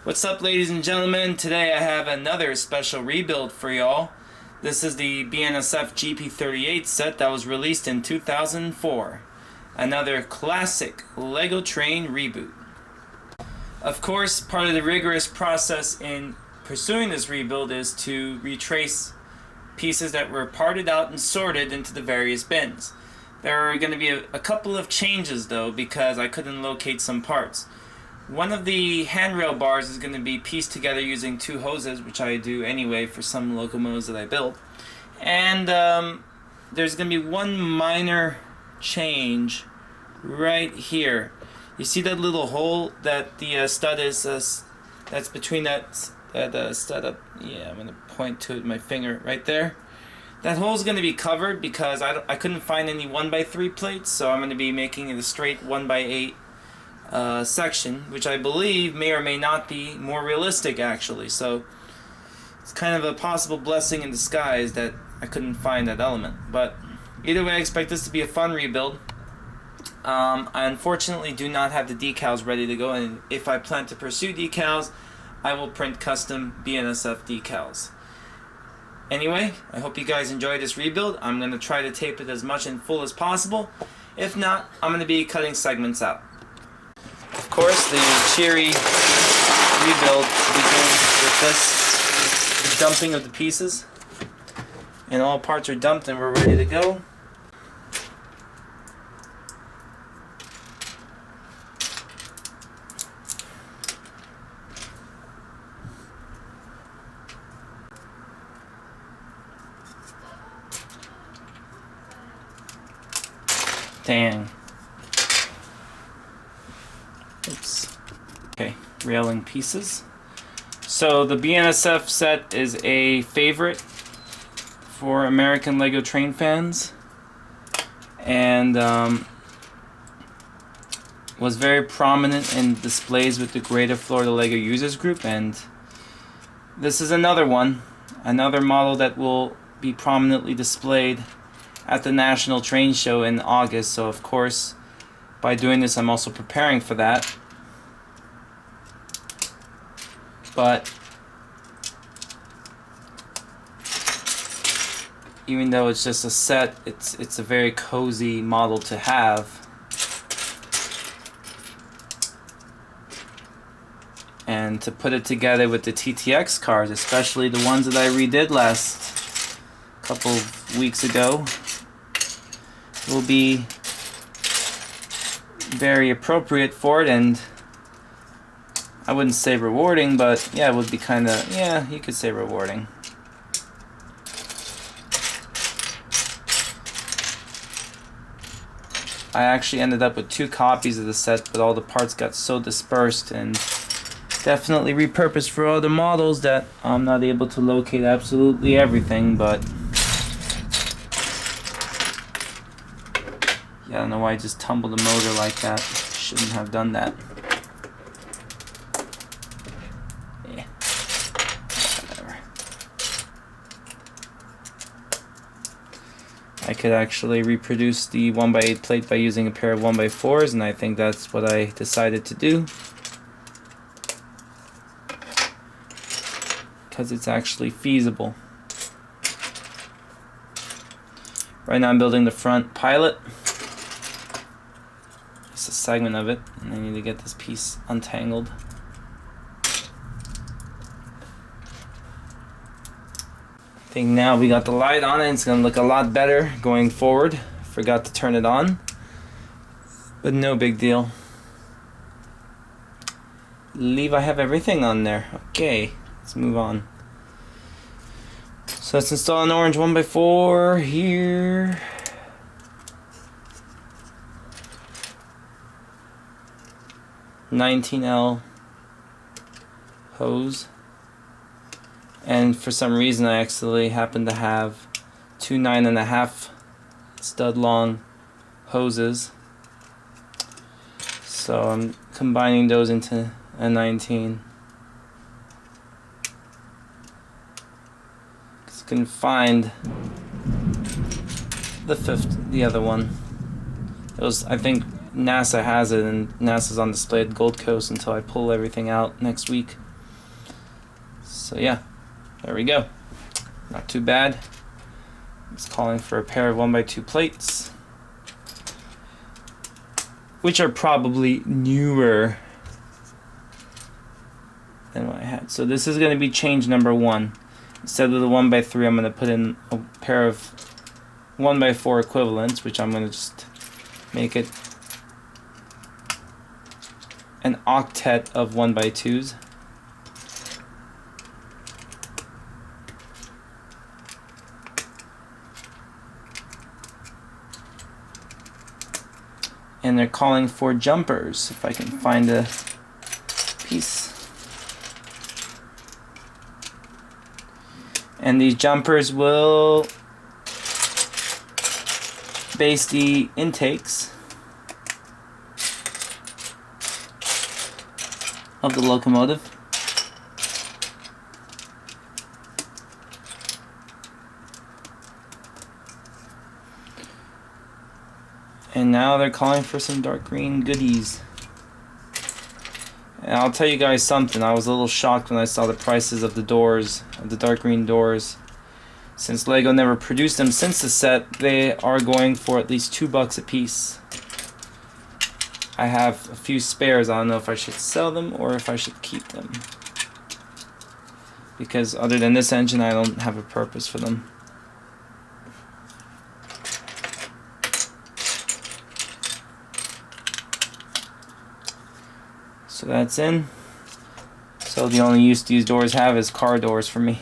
What's up, ladies and gentlemen? Today I have another special rebuild for y'all. This is the BNSF GP38 set that was released in 2004. Another classic LEGO train reboot. Of course, part of the rigorous process in pursuing this rebuild is to retrace pieces that were parted out and sorted into the various bins. There are going to be a couple of changes though, because I couldn't locate some parts. One of the handrail bars is going to be pieced together using two hoses, which I do anyway for some locomotives that I build. And there's going to be one minor change right here. You see that little hole that the stud is, that's between that stud up? Yeah, I'm going to point to it with my finger right there. That hole is going to be covered because I couldn't find any 1x3 plates, so I'm going to be making it a straight 1x8 section, which I believe may or may not be more realistic actually. So it's kind of a possible blessing in disguise that I couldn't find that element. But either way, I expect this to be a fun rebuild. I unfortunately do not have the decals ready to go, and if I plan to pursue decals, I will print custom BNSF decals. Anyway, I hope you guys enjoy this rebuild. I'm going to try to tape it as much in full as possible. If not, I'm going to be cutting segments out. Of course, the cheery rebuild begins with this, the dumping of the pieces. And all parts are dumped and we're ready to go. Dang. Oops. Okay, railing pieces. So the BNSF set is a favorite for American LEGO train fans, and was very prominent in displays with the Greater Florida LEGO Users Group, and this is another one, another model that will be prominently displayed at the National Train Show in August. So of course, by doing this, I'm also preparing for that. But even though it's just a set, it's a very cozy model to have. And to put it together with the TTX cars, especially the ones that I redid last couple of weeks ago, will be very appropriate for it, and I wouldn't say rewarding, but yeah, it would be kind of, yeah, you could say rewarding. I actually ended up with 2 copies of the set, but all the parts got so dispersed and definitely repurposed for other models that I'm not able to locate absolutely everything. But yeah, I don't know why I just tumbled the motor like that. Shouldn't have done that. Yeah. Whatever. I could actually reproduce the 1x8 plate by using a pair of 1x4s, and I think that's what I decided to do, because it's actually feasible. Right now I'm building the front pilot. It's a segment of it, and I need to get this piece untangled. I think now we got the light on it, it's going to look a lot better going forward. Forgot to turn it on, but no big deal. I have everything on there. Okay, let's move on. So let's install an orange 1x4 here. $19L hose, and for some reason I actually happen to have 2 9.5 stud long hoses, so I'm combining those into a 19. Because I couldn't find the other one. It was, I think NASA has it, and NASA's on display at Gold Coast until I pull everything out next week. So yeah, there we go. Not too bad. It's calling for a pair of 1x2 plates, which are probably newer than what I had. So this is going to be change number 1. Instead of the 1x3, I'm going to put in a pair of 1x4 equivalents, which I'm going to just make it an octet of 1x2s. And they're calling for jumpers, if I can find a piece. And these jumpers will base the intakes of the locomotive. And now they're calling for some dark green goodies. And I'll tell you guys something, I was a little shocked when I saw the prices of the doors, of the dark green doors. Since LEGO never produced them since the set, they are going for at least $2 a piece. I have a few spares. I don't know if I should sell them or if I should keep them, because other than this engine I don't have a purpose for them. So that's in. So the only use these doors have is car doors for me.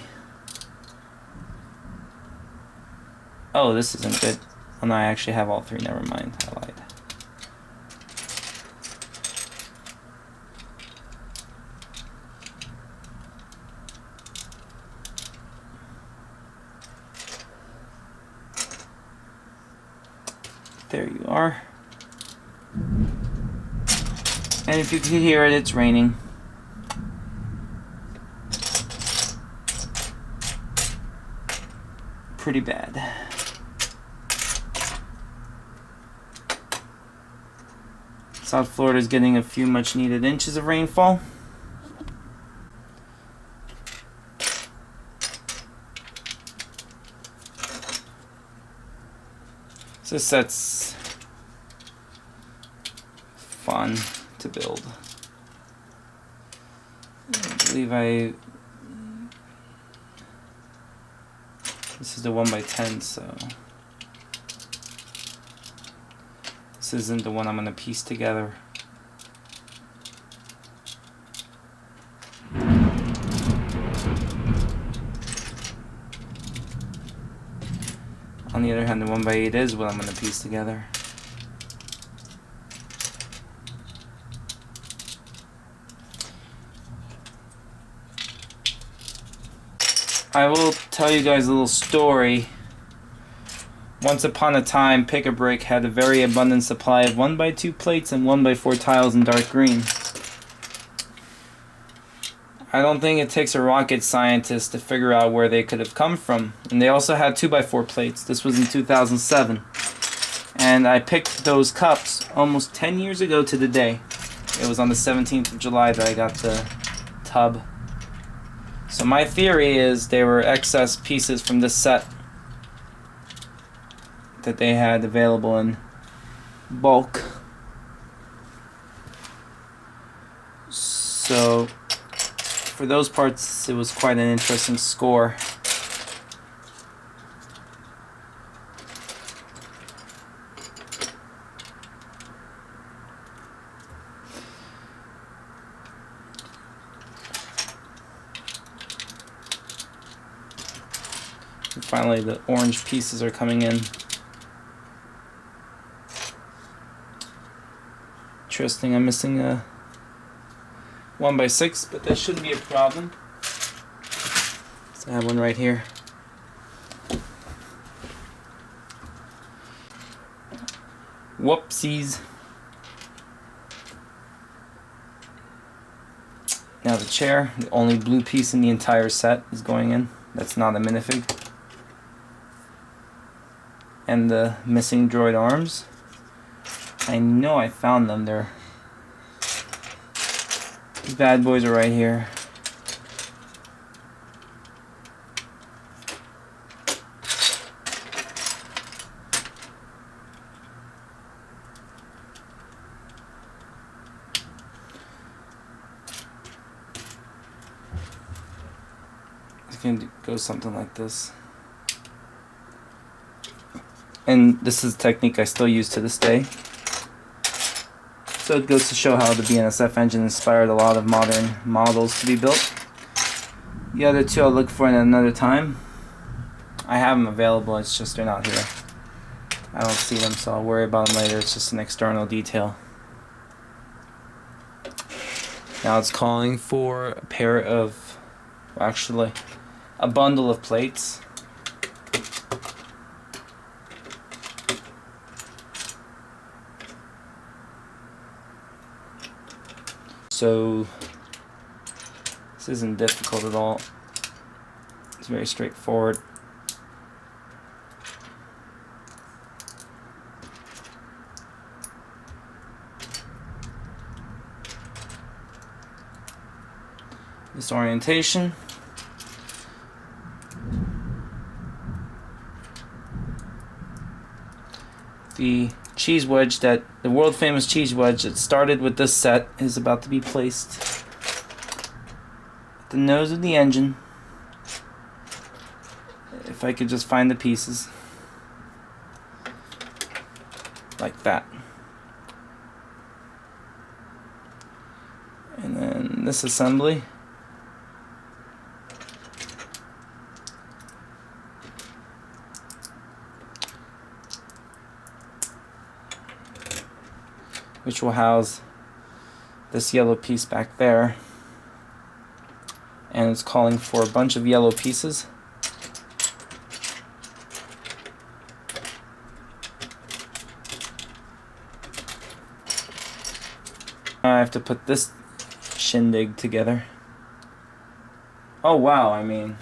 Oh, this isn't good. Oh no, I actually have all 3. Never mind, I lied. There you are. And if you can hear it, it's raining. Pretty bad. South Florida is getting a few much needed inches of rainfall. So this set's fun to build. I believe this is the 1x10, so this isn't the one I'm going to piece together. On the other hand, the 1x8 is what I'm going to piece together. I will tell you guys a little story. Once upon a time, Pick-a-Brick had a very abundant supply of 1x2 plates and 1x4 tiles in dark green. I don't think it takes a rocket scientist to figure out where they could have come from. And they also had 2x4 plates. This was in 2007. And I picked those cups almost 10 years ago to the day. It was on the 17th of July that I got the tub. So my theory is they were excess pieces from this set that they had available in bulk. So for those parts, it was quite an interesting score. And finally, the orange pieces are coming in. Interesting, I'm missing a 1x6, but that shouldn't be a problem. So I have one right here. Whoopsies. Now the chair, the only blue piece in the entire set is going in. That's not a minifig. And the missing droid arms. I know I found them. These bad boys are right here. can go something like this. And this is a technique I still use to this day. So it goes to show how the BNSF engine inspired a lot of modern models to be built. The other two I'll look for in another time. I have them available, it's just they're not here. I don't see them, so I'll worry about them later. It's just an external detail. Now it's calling for a pair of, well, actually, a bundle of plates. So this isn't difficult at all. It's very straightforward. This orientation. The cheese wedge the world famous cheese wedge that started with this set is about to be placed at the nose of the engine. If I could just find the pieces. Like that. And then this assembly. Which will house this yellow piece back there. And it's calling for a bunch of yellow pieces. I have to put this shindig together. Oh wow, I mean,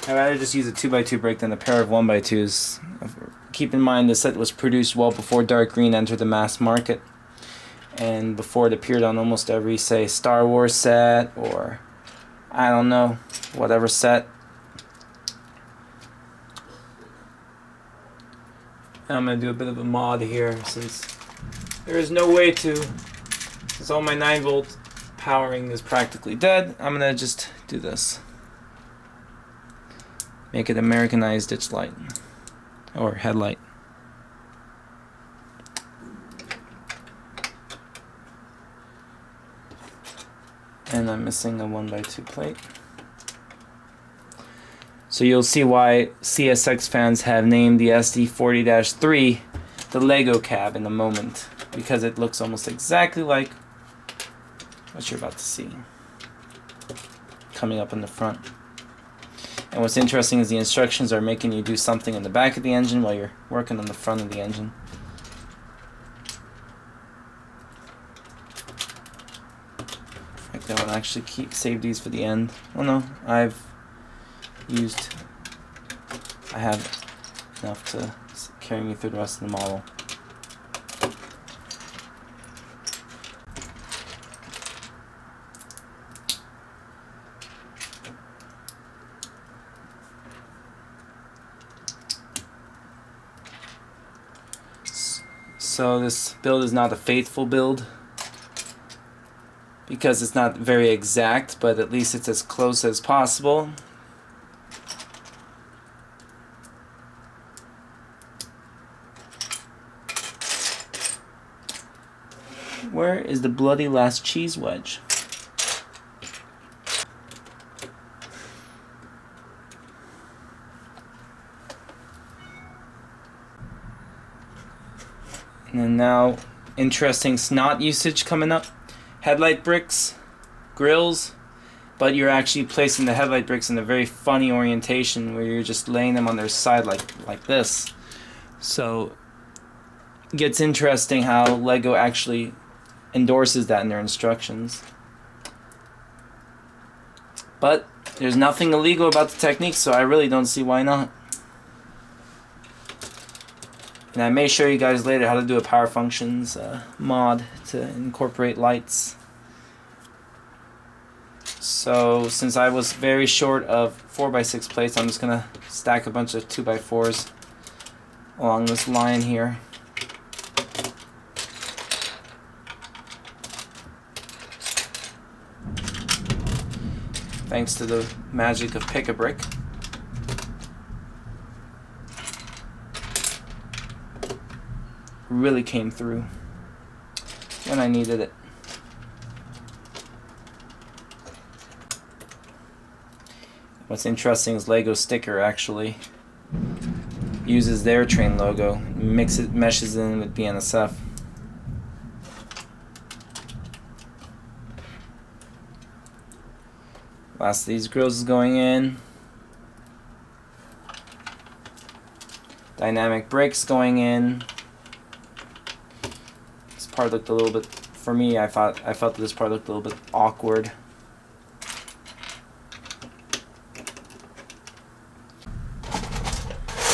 I'd rather just use a 2x2 brake than a pair of 1x2s. Keep in mind this set was produced well before dark green entered the mass market, and before it appeared on almost every, say, Star Wars set, or I don't know, whatever set. I'm going to do a bit of a mod here since there is no way to, since all my 9-volt powering is practically dead. I'm going to just do this. Make it Americanized ditch light. Or headlight. And I'm missing a 1x2 plate. So you'll see why CSX fans have named the SD40-3 the Lego cab in a moment, because it looks almost exactly like what you're about to see coming up in the front. And what's interesting is the instructions are making you do something in the back of the engine while you're working on the front of the engine. In fact, I will actually save these for the end. Oh no, I have enough to carry me through the rest of the model. So this build is not a faithful build because it's not very exact, but at least it's as close as possible. Where is the bloody last cheese wedge? And then now, interesting snot usage coming up. Headlight bricks, grills, but you're actually placing the headlight bricks in a very funny orientation where you're just laying them on their side like this. So it gets interesting how Lego actually endorses that in their instructions. But there's nothing illegal about the technique, so I really don't see why not. And I may show you guys later how to do a power functions mod to incorporate lights. So since I was very short of 4x6 plates, I'm just going to stack a bunch of 2x4s along this line here. thanks to the magic of Pick-a-Brick. Really came through when I needed it. What's interesting is Lego Sticker actually uses their train logo, meshes in with BNSF. Last of these grills is going in. Dynamic brakes going in. This part looked a little bit, for me, I felt that this part looked a little bit awkward.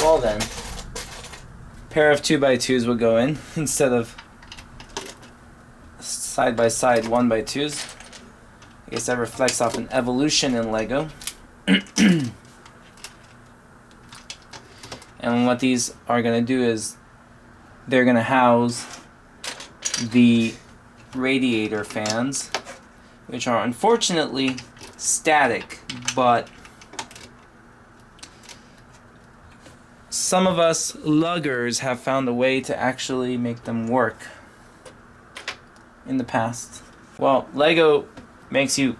Well then, pair of 2x2s will go in instead of side by side 1x2s. I guess that reflects off an evolution in Lego. And what these are going to do is they're going to house the radiator fans, which are unfortunately static, but some of us luggers have found a way to actually make them work in the past. Well, Lego makes you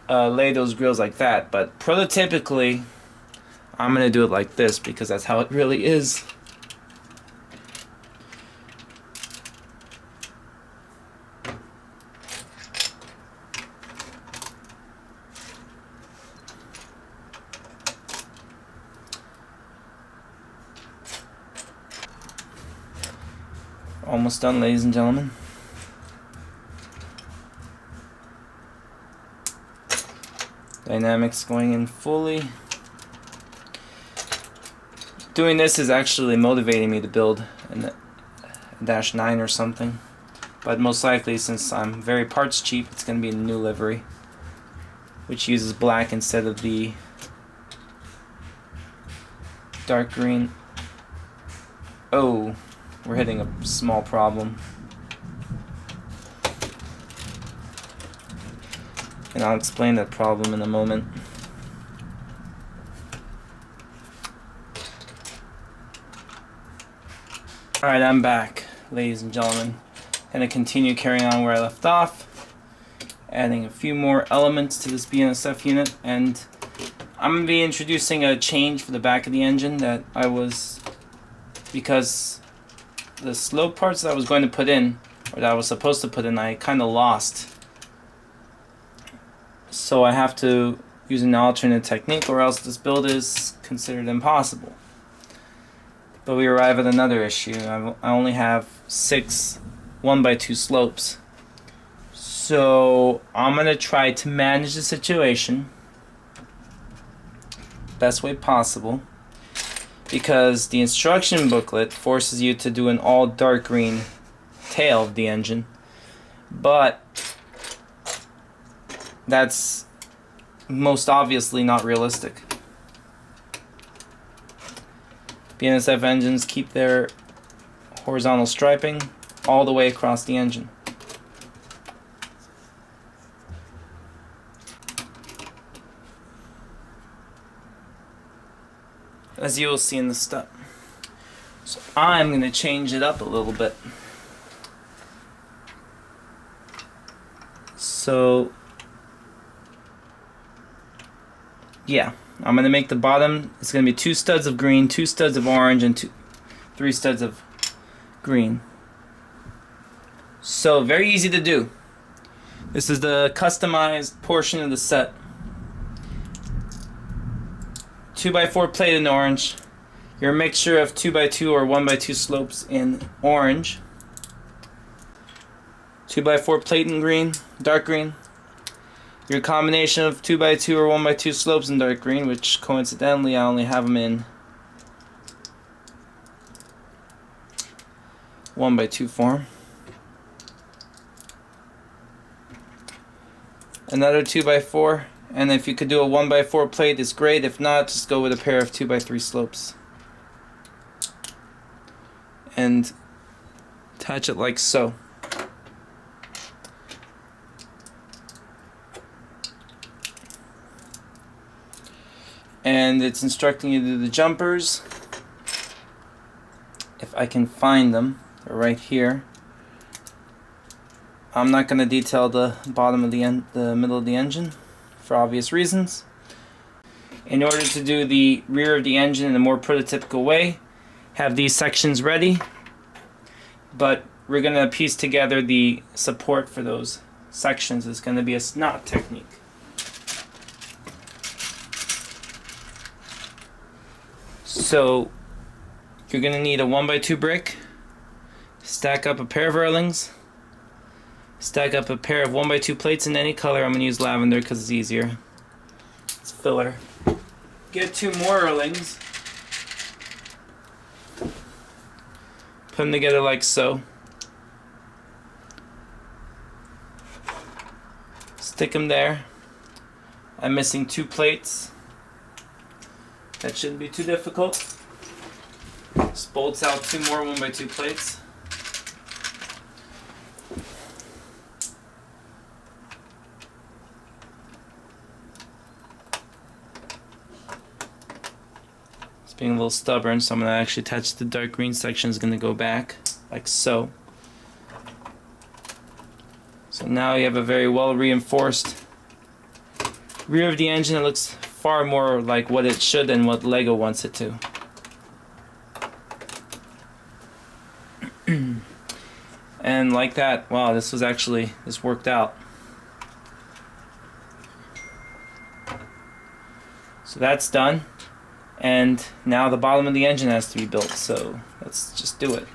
lay those grills like that, but prototypically I'm going to do it like this because that's how it really is. Almost done, ladies and gentlemen. Dynamics going in fully. Doing this is actually motivating me to build a Dash 9 or something. But most likely, since I'm very parts cheap, it's going to be a new livery, which uses black instead of the dark green. Oh, we're hitting a small problem. And I'll explain that problem in a moment. Alright, I'm back, ladies and gentlemen. Gonna continue carrying on where I left off, adding a few more elements to this BNSF unit, and I'm gonna be introducing a change for the back of the engine that I was, because the slope parts that I was going to put in, or that I was supposed to put in, I kind of lost. So I have to use an alternate technique, or else this build is considered impossible. But we arrive at another issue. I only have 6 1x2 slopes. So I'm going to try to manage the situation best way possible, because the instruction booklet forces you to do an all dark green tail of the engine, but that's most obviously not realistic. BNSF engines keep their horizontal striping all the way across the engine. As you will see in the step. So I'm going to change it up a little bit. So yeah, I'm going to make the bottom, it's going to be 2 studs of green, 2 studs of orange, and 3 studs of green. So very easy to do. This is the customized portion of the set. 2x4 plate in orange. Your mixture of 2x2 or 1x2 slopes in orange. 2x4 plate in green, dark green. Your combination of 2x2 or 1x2 slopes in dark green, which coincidentally I only have them in 1x2 form. Another 2x4, and if you could do a 1x4 plate, it's great. If not, just go with a pair of 2x3 slopes. And attach it like so. and it's instructing you to do the jumpers. If I can find them, they're right here. I'm not going to detail the bottom of the middle of the engine for obvious reasons. In order to do the rear of the engine in a more prototypical way, have these sections ready, but we're going to piece together the support for those sections. It's going to be a snot technique. So you're going to need a 1x2 brick, stack up a pair of Erlings, stack up a pair of 1x2 plates in any color. I'm going to use lavender because it's easier. It's filler. Get 2 more Erlings, put them together like so. Stick them there. I'm missing 2 plates. That shouldn't be too difficult. Just bolts out 2 more 1x2 plates. It's being a little stubborn, so I'm going to actually attach the dark green section. Is going to go back like so. So now you have a very well reinforced rear of the engine. It looks far more like what it should than what Lego wants it to. And like that, wow, this worked out. So that's done, and now the bottom of the engine has to be built, so let's just do it.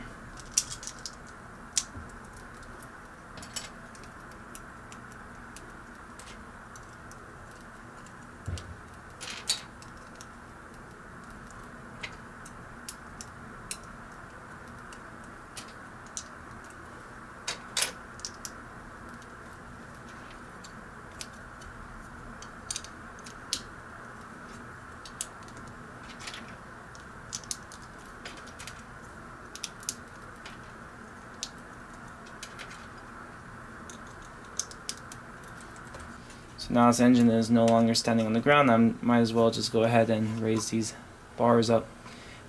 So now this engine is no longer standing on the ground. I might as well just go ahead and raise these bars up.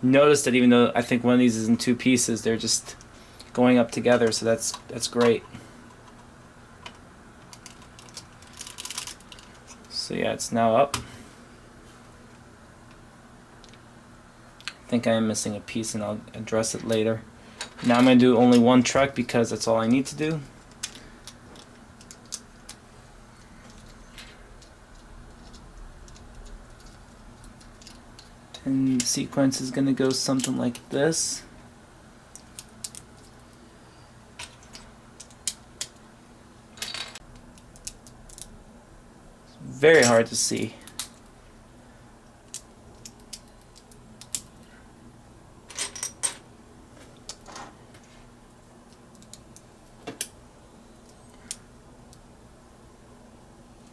Notice that even though I think one of these is in 2 pieces, they're just going up together, so that's great. So yeah, it's now up. I think I am missing a piece, and I'll address it later. Now I'm going to do only 1 truck because that's all I need to do. And the sequence is going to go something like this. It's very hard to see.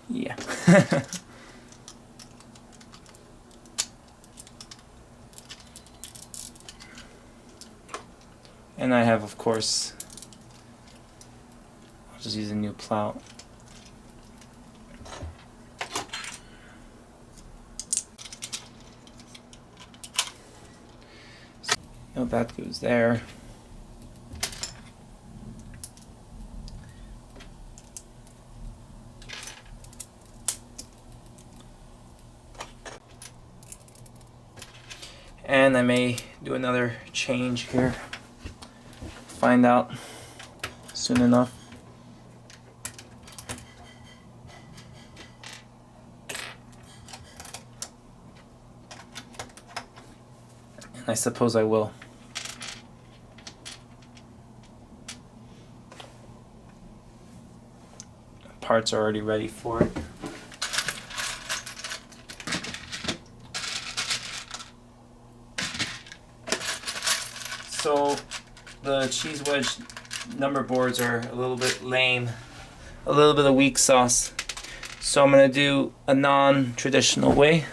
Yeah. And I have, of course, I'll just use a new plow. So that goes there. And I may do another change here. Find out soon enough. And I suppose I will. Parts are already ready for it. So the cheese wedge number boards are a little bit lame, a little bit of weak sauce. So I'm going to do a non-traditional way.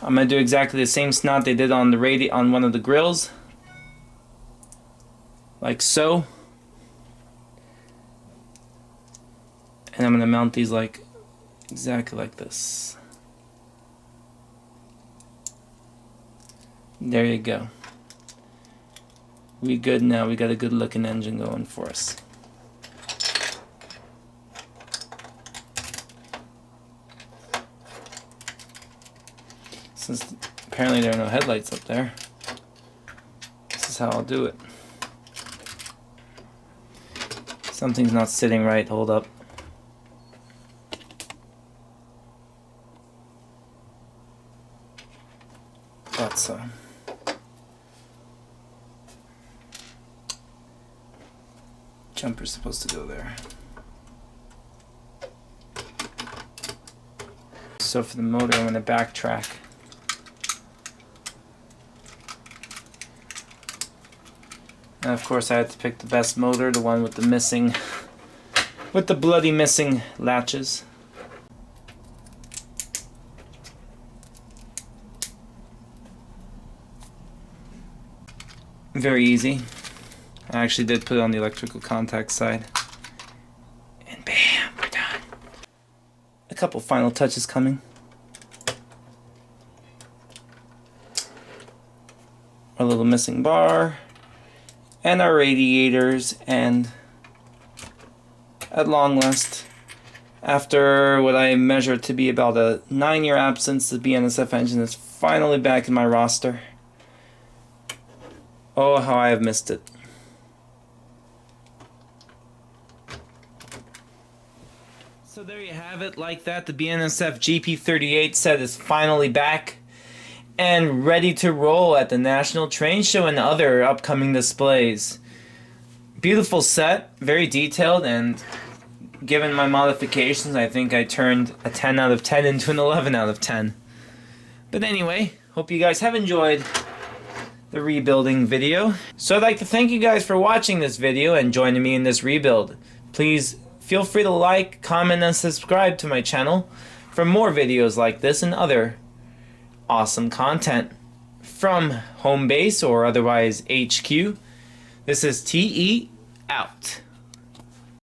I'm going to do exactly the same snot they did on the on one of the grills, like so. And I'm going to mount these like exactly like this. There you go. We good now. We got a good looking engine going for us. Since apparently there are no headlights up there, this is how I'll do it. Something's not sitting right. Hold up. Thought so. Jumper's supposed to go there. So for the motor, I'm going to backtrack. And of course I had to pick the best motor, the one with the bloody missing latches. Very easy. I actually did put it on the electrical contact side. And bam, we're done. A couple final touches coming. Our little missing bar. And our radiators, and at long last, after what I measured to be about a 9-year absence, the BNSF engine is finally back in my roster. Oh, how I have missed it. So there you have it, like that, the BNSF GP38 set is finally back and ready to roll at the National Train Show and other upcoming displays. Beautiful set, very detailed, and given my modifications, I think I turned a 10 out of 10 into an 11 out of 10. But anyway, hope you guys have enjoyed the rebuilding video. So I'd like to thank you guys for watching this video and joining me in this rebuild. Please feel free to like, comment, and subscribe to my channel for more videos like this and other awesome content from home base or otherwise HQ. This is TE out.